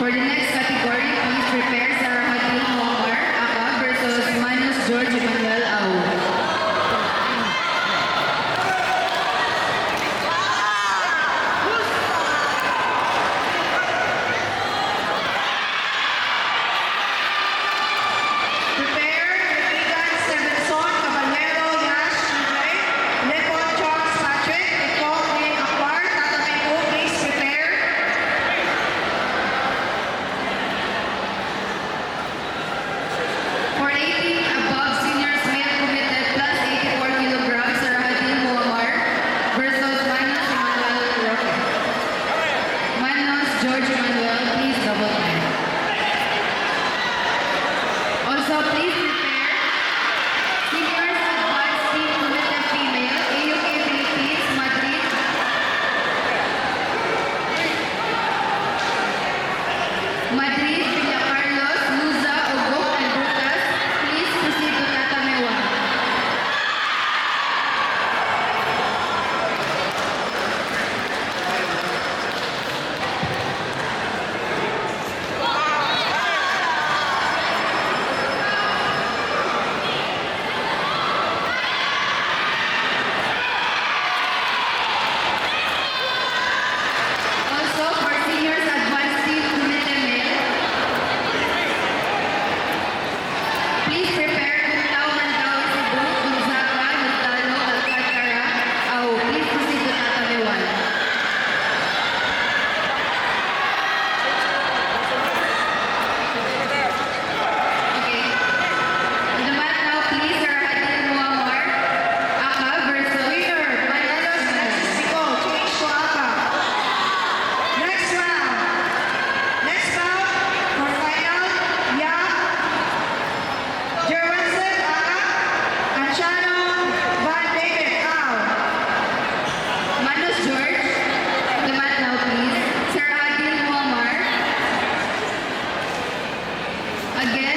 For the next category, please prepare Sarah Hadil Muammar Aka versus Manus George Emmanuel Au. Prepare Regan Stevenson, Caballero, Yash, Shibay, Lepon, Charles, Patrick, Nicole, Green, Akbar, Tatamay ko, please prepare. For 18 above seniors male committed plus 84 kilograms, Sarah Hadil Muammar versus Manus Emmanuel Roque. Manus George Emmanuel, please double time. Also, please prepare seniors advanced team committed female, AUK Philippines, Madrid. Madrid, Villa Carlos, Luza, Ogok, and Brutas. Please proceed to Tatamewa. Also, for seniors advanced team committed male, please prepare Guntao, Mandawi, Cebu, Gonzaga, Montano, Alcantara, Au. Please proceed to Tatamewan. Okay. On the mat now, please, Sarah Hadil Muammar Aka versus Winner, Manalos, Nicole, change to Aka. Next round. Next bout for final, Yang, Jerwinson, Aka, and Shannon Van David, Au. Manus George. On the mat now, please. Sarah Hadil Muammar against